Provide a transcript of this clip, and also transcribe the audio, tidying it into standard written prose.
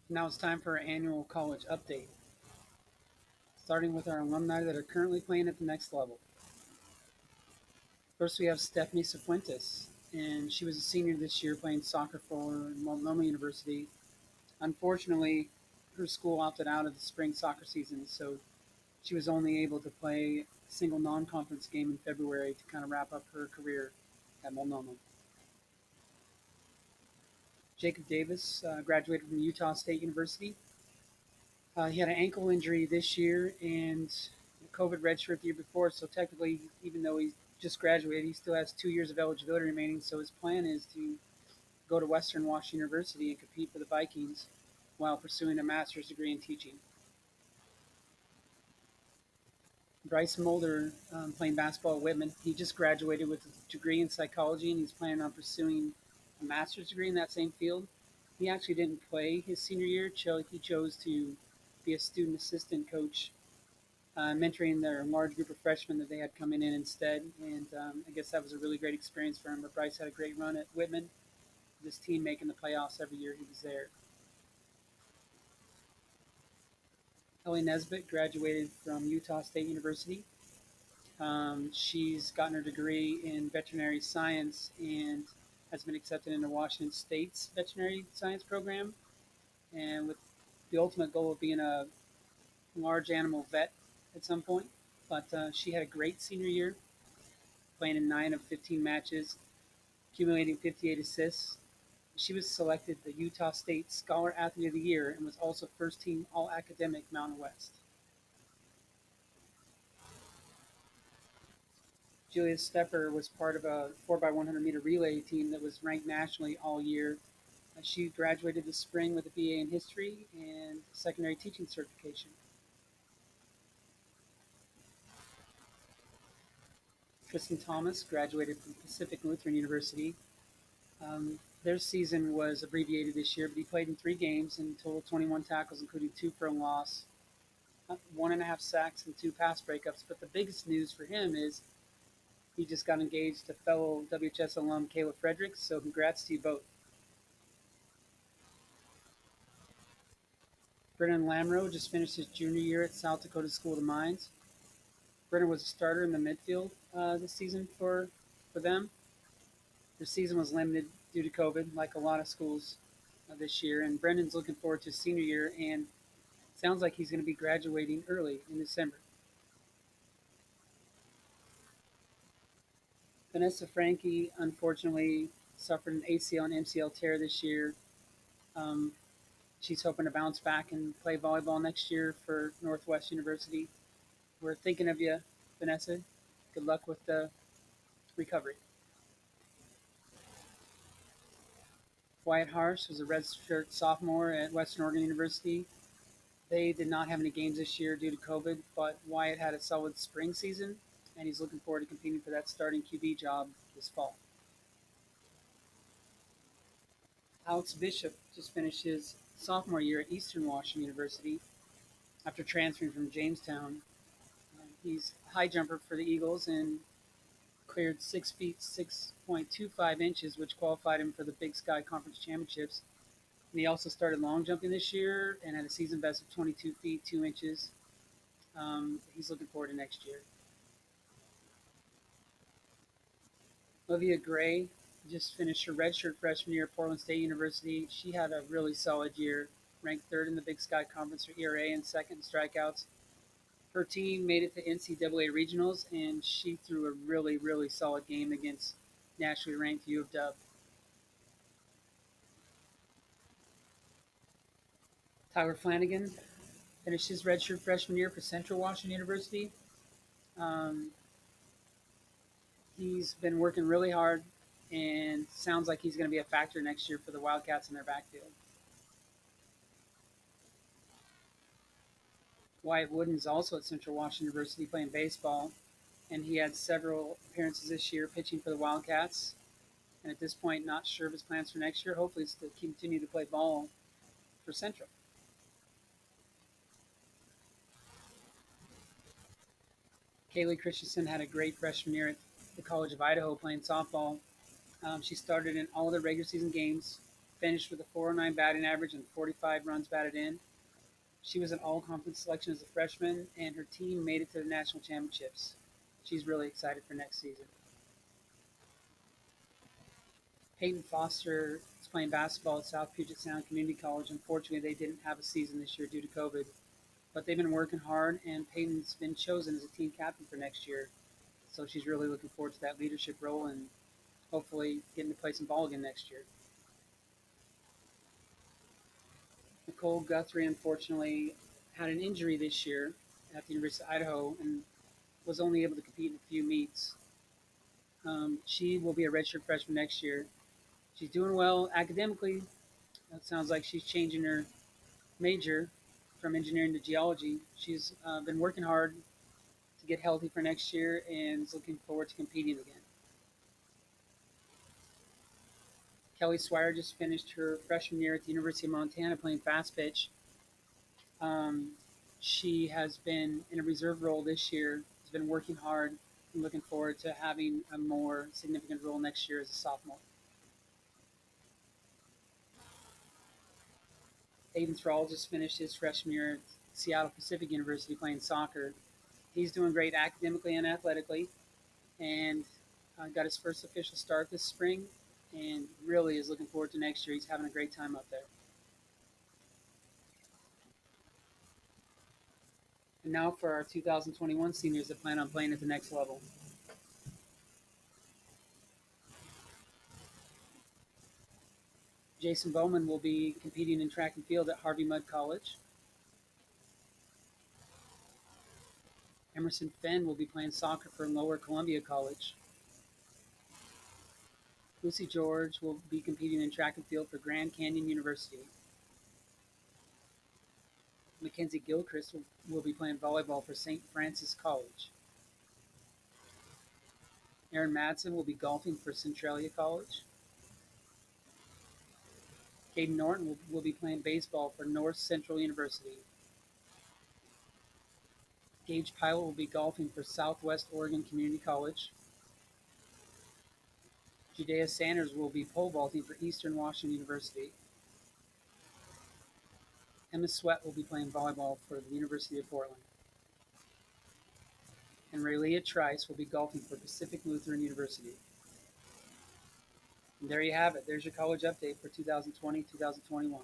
Now it's time for our annual college update, starting with our alumni that are currently playing at the next level. First, we have Stefani Cifuentes, and she was a senior this year playing soccer for Multnomah University. Unfortunately, her school opted out of the spring soccer season, so she was only able to play a single non-conference game in February to kind of wrap up her career at Multnomah. Jacob Davis graduated from Utah State University. He had an ankle injury this year and a COVID redshirt the year before, so technically, even though he just graduated, he still has 2 years of eligibility remaining. So his plan is to go to Western Washington University and compete for the Vikings while pursuing a master's degree in teaching. Bryce Mulder, playing basketball at Whitman, he just graduated with a degree in psychology and he's planning on pursuing a master's degree in that same field. He actually didn't play his senior year. He chose to be a student assistant coach, mentoring their large group of freshmen that they had coming in instead. And I guess that was a really great experience for him. But Bryce had a great run at Whitman, this team making the playoffs every year he was there. Elle Nesbitt graduated from Utah State University. She's gotten her degree in veterinary science and has been accepted into Washington State's veterinary science program, and with the ultimate goal of being a large animal vet at some point. But she had a great senior year, playing in 9 of 15 matches, accumulating 58 assists. She was selected the Utah State Scholar Athlete of the Year and was also first team All Academic Mountain West. Julia Stepper was part of a 4x100 meter relay team that was ranked nationally all year. She graduated this spring with a BA in history and secondary teaching certification. Tristan Thomas graduated from Pacific Lutheran University. Their season was abbreviated this year, but he played in 3 games and total 21 tackles, including 2 for a loss, 1.5 sacks, and 2 pass breakups. But the biggest news for him is he just got engaged to fellow WHS alum Kayla Fredericks, so congrats to you both. Brennan Lamoreaux just finished his junior year at South Dakota School of the Mines. Brennan was a starter in the midfield this season for them. Their season was limited due to COVID, like a lot of schools this year, and Brennan's looking forward to his senior year and sounds like he's going to be graduating early in December. Vanessa Franke unfortunately suffered an ACL and MCL tear this year. Um, she's hoping to bounce back and play volleyball next year for Northwest University. We're thinking of you, Vanessa. Good luck with the recovery. Wyatt Harsh was a redshirt sophomore at Western Oregon University. They did not have any games this year due to COVID, but Wyatt had a solid spring season, and he's looking forward to competing for that starting QB job this fall. Alex Bishop just finished his sophomore year at Eastern Washington University after transferring from Jamestown. He's a high jumper for the Eagles and cleared 6 feet 6.25 inches, which qualified him for the Big Sky Conference Championships. And he also started long jumping this year and had a season best of 22 feet 2 inches. He's looking forward to next year. Olivia Gray just finished her redshirt freshman year at Portland State University. She had a really solid year, ranked third in the Big Sky Conference for ERA and second in strikeouts. Her team made it to NCAA regionals, and she threw a really, really solid game against nationally ranked U of W. Tyler Flanagan finished his redshirt freshman year for Central Washington University. Um, he's been working really hard and sounds like he's going to be a factor next year for the Wildcats in their backfield. Wyatt Wooden is also at Central Washington University playing baseball, and he had several appearances this year pitching for the Wildcats. And at this point, not sure of his plans for next year. Hopefully, it's to continue to play ball for Central. Kaylee Christensen had a great freshman year at the College of Idaho playing softball. She started in all the regular season games, finished with a 409 batting average and 45 runs batted in. She was an all-conference selection as a freshman, and her team made it to the national championships. She's really excited for next season. Payten Foster is playing basketball at South Puget Sound Community College. Unfortunately, they didn't have a season this year due to COVID, but they've been working hard, and Payton's been chosen as a team captain for next year. So she's really looking forward to that leadership role and hopefully getting to play some ball again next year. Nicole Guthrie, unfortunately, had an injury this year at the University of Idaho and was only able to compete in a few meets. She will be a redshirt freshman next year. She's doing well academically. It sounds like she's changing her major from engineering to geology. She's been working hard to get healthy for next year and is looking forward to competing again. Kelly Sweyer just finished her freshman year at the University of Montana playing fastpitch. Um, she has been in a reserve role this year, has been working hard, and looking forward to having a more significant role next year as a sophomore. Aidan Thrall just finished his freshman year at Seattle Pacific University playing soccer. He's doing great academically and athletically, and got his first official start this spring, and really is looking forward to next year. He's having a great time up there. And now for our 2021 seniors that plan on playing at the next level. Jason Bowman will be competing in track and field at Harvey Mudd College. Emerson Fenn will be playing soccer for Lower Columbia College. Lucy George will be competing in track and field for Grand Canyon University. Mackenzie Gilchrist will be playing volleyball for St. Francis College. Aaron Madsen will be golfing for Centralia College. Caden Norton will be playing baseball for North Central University. Gage Pilot will be golfing for Southwest Oregon Community College. Judea Sanders will be pole vaulting for Eastern Washington University. Emma Sweat will be playing volleyball for the University of Portland. And Raylia Trice will be golfing for Pacific Lutheran University. And there you have it. There's your college update for 2020-2021.